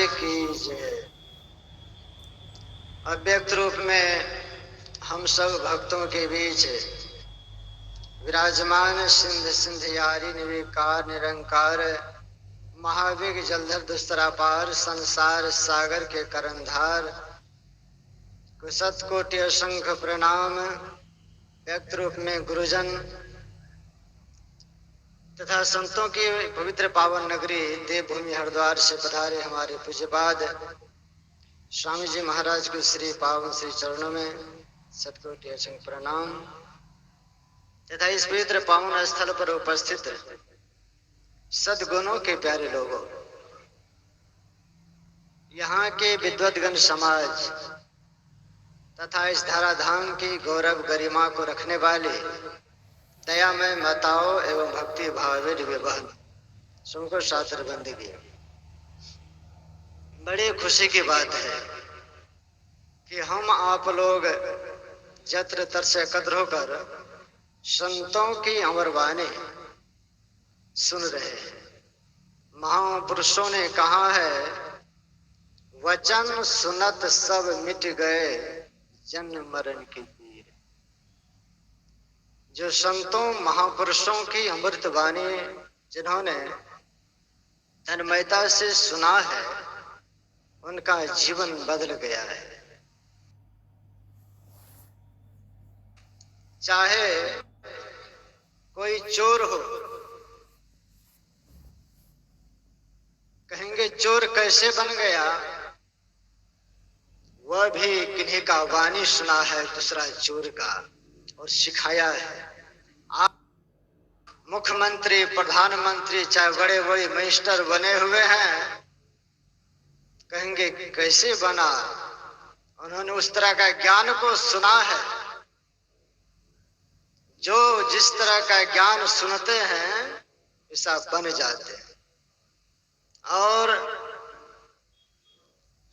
की जय। अव्यक्त रूप में हम सब भक्तों के बीच विराजमान सिंध सिंधियारी निर्विकार निरंकार महावेग जलधर दुस्तरापार संसार सागर के करंधार कुशत कोटि असंख्य प्रणाम। व्यक्त रूप में गुरुजन तथा संतों की पवित्र पावन नगरी देवभूमि हरिद्वार से पधारे हमारे पूज्यपाद स्वामी जी महाराज के श्री पावन श्री चरणों में सतकोटि असंख्य प्रणाम तथा इस पवित्र पावन स्थल पर उपस्थित सद्गुणों के प्यारे लोगों, यहाँ के विद्वद्गण समाज तथा इस धराधाम की गौरव गरिमा को रखने वाले दयामय माताओं एवं भक्ति भावित बहन सबको शास्त्र बंदगी। बड़ी खुशी की बात है कि हम आप लोग जत्र तत्र एकत्र होकर संतों की अमर वाणी सुन रहे हैं। महापुरुषों ने कहा है, वचन सुनत सब मिट गए जन्म मरण की पीर। जो संतों महापुरुषों की अमृत वाणी जिन्होंने तन्मयता से सुना है, उनका जीवन बदल गया है। चाहे कोई चोर हो, कहेंगे चोर कैसे बन गया, वह भी किन्हीं का वाणी सुना है दूसरा चोर का और सिखाया है। आप मुख्यमंत्री प्रधानमंत्री चाहे बड़े बड़े मिनिस्टर बने हुए हैं, कहेंगे कैसे बना, उन्होंने उस तरह का ज्ञान को सुना है। जो जिस तरह का ज्ञान सुनते हैं वैसा बन जाते हैं। और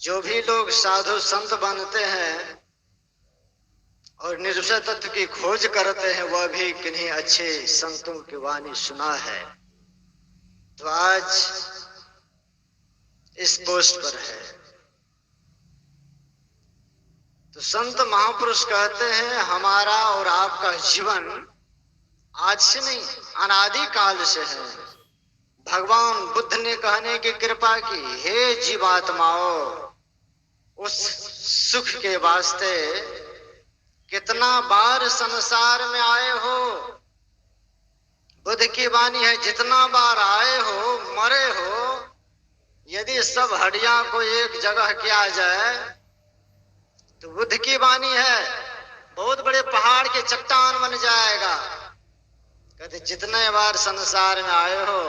जो भी लोग साधु संत बनते हैं और निर्विषय तत्व की खोज करते हैं, वह भी किन्हीं अच्छे संतों की वाणी सुना है तो आज इस पोस्ट पर है। तो संत महापुरुष कहते हैं, हमारा और आपका जीवन आज से नहीं अनादि काल से है। भगवान बुद्ध ने कहने की कृपा की, हे जीवात्माओं, उस सुख के वास्ते कितना बार संसार में आए हो। बुद्ध की वाणी है, जितना बार आए हो मरे हो, यदि सब हड्डियां को एक जगह किया जाए तो बुद्ध की वाणी है, बहुत बड़े पहाड़ के चट्टान बन जाएगा। कहते जितने बार संसार में आए हो,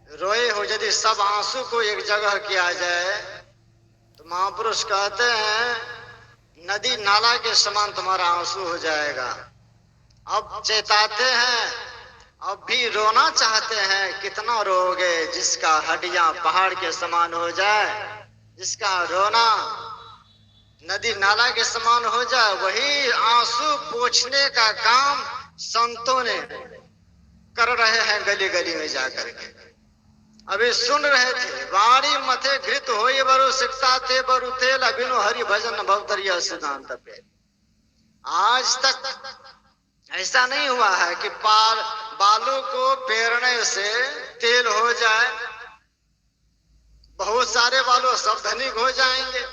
रोए हो, यदि सब आंसू को एक जगह किया जाए तो महापुरुष कहते हैं नदी नाला के समान तुम्हारा आंसू हो जाएगा। अब चेताते हैं, अब भी रोना चाहते हैं, कितना रोओगे। जिसका हड्डियां पहाड़ के समान हो जाए, जिसका रोना नदी नाला के समान हो जाए, वही आंसू पोंछने का काम संतों ने कर रहे हैं गली गली में जाकर के। अभी सुन रहे थे, वाणी मथे घृत होई बरु सिक्ता ते बरु तेल अभिनु हरि भजन भवतरिया सिद्धांत पे। आज तक ऐसा नहीं हुआ है कि बालों को पेरने से तेल हो जाए, बहुत सारे बालों सब धनिक हो जाएंगे।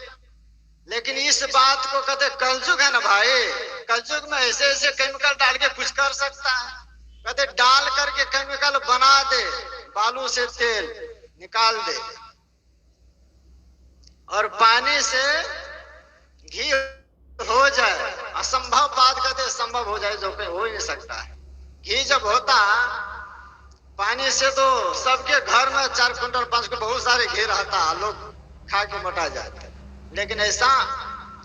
लेकिन इस बात को कहते कलयुग है ना भाई, कलयुग में ऐसे ऐसे केमिकल डाल के कुछ कर सकता है। कहते डाल करके केमिकल बना दे, बालू से तेल निकाल दे और पानी से घी हो जाए। असंभव बात कहते संभव हो जाए, जो हो ही नहीं सकता है। घी जब होता पानी से तो सबके घर में 4 क्विंटल 5 क्विंटल बहुत सारे घी रहता, लोग खा के मोटा जाते। लेकिन ऐसा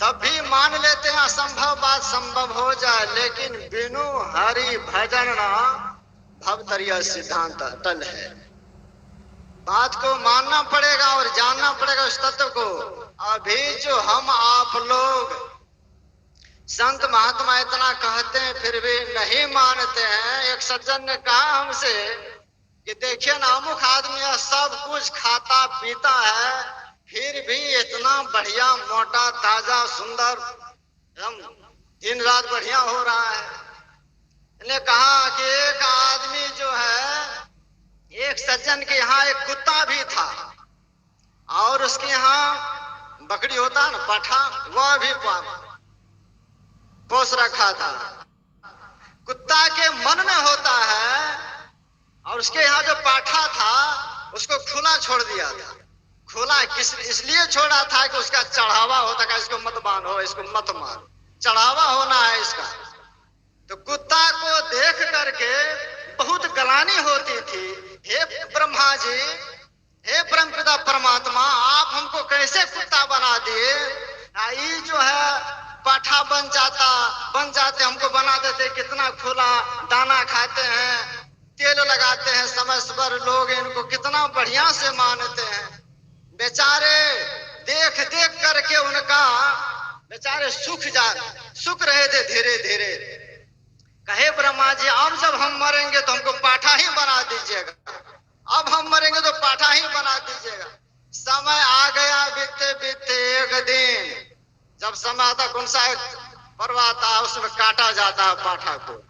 तब भी मान लेते हैं असंभव बात संभव हो जाए, लेकिन बिनु हरि भजन भवतरिया सिद्धांत अटल है। बात को मानना पड़ेगा और जानना पड़ेगा उस तत्व को। अभी जो हम आप लोग संत महात्मा इतना कहते हैं फिर भी नहीं मानते हैं। एक सज्जन ने कहा हमसे कि देखिए नामुख आदमी है, सब कुछ खाता पीता है, फिर भी इतना बढ़िया मोटा ताजा सुंदर एकदम दिन रात बढ़िया हो रहा है। ने कहा कि एक आदमी जो है, एक सज्जन के यहाँ एक कुत्ता भी था और उसके यहाँ बकरी होता ना पाठा, वह भी पोस रखा था। कुत्ता के मन में होता है और उसके यहाँ जो पाठा था उसको खुला छोड़ दिया था। खुला किस इसलिए छोड़ा था कि उसका चढ़ावा होता है, इसको मत बांधो, इसको मत मारो, चढ़ावा होना है इसका। तो कुत्ता को देख करके बहुत गलानी होती थी, हे ब्रह्मा जी, हे परमपिता परमात्मा, आप हमको कैसे कुत्ता बना दिए? ये जो है पाठा बन जाते हमको बना देते, कितना खुला दाना खाते हैं, तेल लगाते हैं, समय पर लोग इनको कितना बढ़िया से मानते हैं। बेचारे देख देख करके उनका बेचारे सुख रहे थे धीरे धीरे। कहे ब्रह्मा जी, अब जब हम मरेंगे तो हमको पाठा ही बना दीजिएगा, अब हम मरेंगे तो पाठा ही बना दीजिएगा। समय आ गया, बीते बीते एक दिन, जब समय आता कौन सा पर्व आता है उसमें काटा जाता है पाठा को।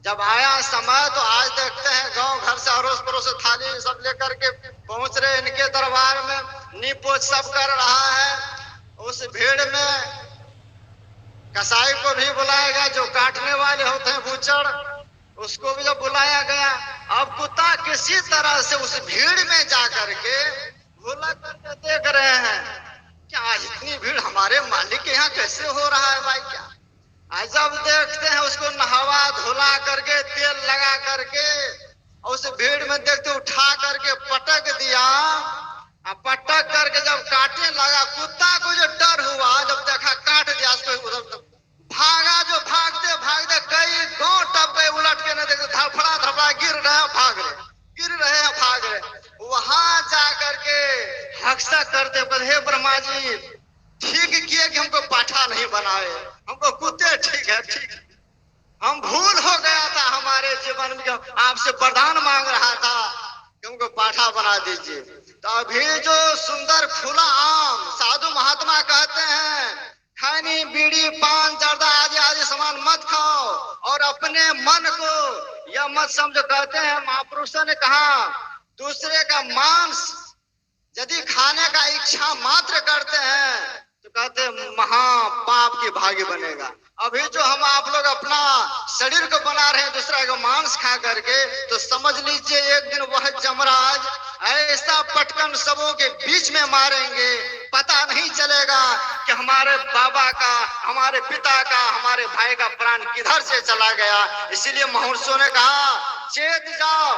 जब आया समय तो आज देखते हैं गांव घर से अड़ोस पड़ोस से थाली सब लेकर के पहुंच रहे इनके दरबार में, नीपोच सब कर रहा है। उस भीड़ में कसाई को भी बुलाया गया, जो काटने वाले होते हैं बूचड़, उसको भी जब बुलाया गया। अब कुत्ता किसी तरह से उस भीड़ में जा करके भुलक करके देख रहे हैं, क्या इतनी भीड़ हमारे मालिक के यहाँ कैसे हो रहा है भाई? क्या आज जब देखते हैं उसको नहावा धुला करके तेल लगा करके उस भीड़ में देखते उठा करके पटक दिया। पटक करके जब काटने लगा, कुत्ता को जो डर हुआ जब देखा काट दिया उसको, उधर भागा, जो भागते भागते कई गांव टप गए, उलट के नहीं देखते, धड़फड़ा धड़फड़ा गिर रहे हैं भाग रहे। वहां जा करके हक्सा करते हे ब्रह्मा जी, ठीक किए कि हमको पाठा नहीं बनाए, हमको कुत्ते ठीक है, हम भूल हो गया था हमारे जीवन में, आपसे वरदान मांग रहा था कि हमको पाठा बना दीजिए। तो अभी जो सुंदर खुला आम, साधु महात्मा कहते हैं खैनी बीड़ी पान जर्दा आदि सामान मत खाओ और अपने मन को यह मत समझो। कहते हैं महापुरुषों ने कहा, दूसरे का मांस यदि खाने का इच्छा मात्र करते हैं तो कहते हैं महापाप की भागी बनेगा। अभी जो हम आप लोग अपना शरीर को बना रहे हैं दूसरा का मांस खा करके, तो समझ लीजिए एक दिन वह जमराज ऐसा पटकन सबों के बीच में मारेंगे, पता नहीं चलेगा कि हमारे बाबा का, हमारे पिता का, हमारे भाई का प्राण किधर से चला गया। इसीलिए महर्षियों ने कहा चेत जाओ,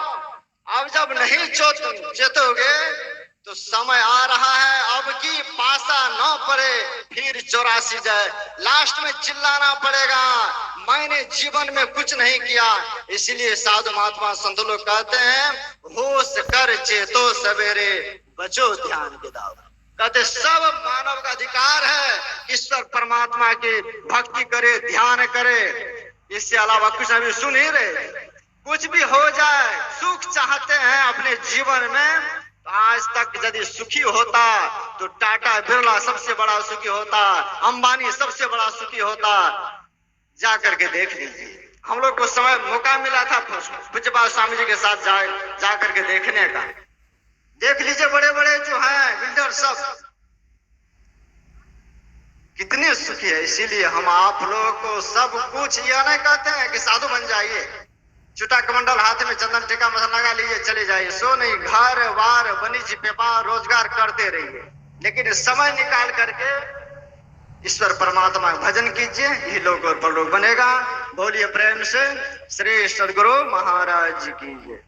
अब जब नहीं चेतोगे तो समय आ रहा है, अब की पासा न पड़े फिर 84 जाए, लास्ट में चिल्लाना पड़ेगा मैंने जीवन में कुछ नहीं किया। इसलिए साधु महात्मा संत लोग कहते हैं होश कर चेतो सवेरे बचो ध्यान के दाव। कहते सब मानव का अधिकार है ईश्वर परमात्मा की भक्ति करे, ध्यान करे, इससे अलावा कुछ अभी सुन ही रहे। कुछ भी हो जाए, सुख चाहते हैं अपने जीवन में, तो आज तक यदि सुखी होता तो टाटा बिरला सबसे बड़ा सुखी होता, अंबानी सबसे बड़ा सुखी होता। जा करके देख लीजिए, हम लोग को समय मौका मिला था पूज्यपाद स्वामी जी के साथ जा करके देखने का। देख लीजिए बड़े बड़े जो हैं बिल्डर सब कितने सुखी है। इसीलिए हम आप लोग को सब कुछ यह नहीं कहते हैं कि साधु बन जाइए, छुटा कमंडल हाथ में चंदन टीका मसाला लगा लीजिए चले जाइए, सो नहीं, घर बार वाणिज्य व्यापार रोजगार करते रहिए, लेकिन समय निकाल करके ईश्वर परमात्मा भजन कीजिए, यही लोग और परलोक बनेगा। बोलिए प्रेम से श्री सदगुरु महाराज की जय।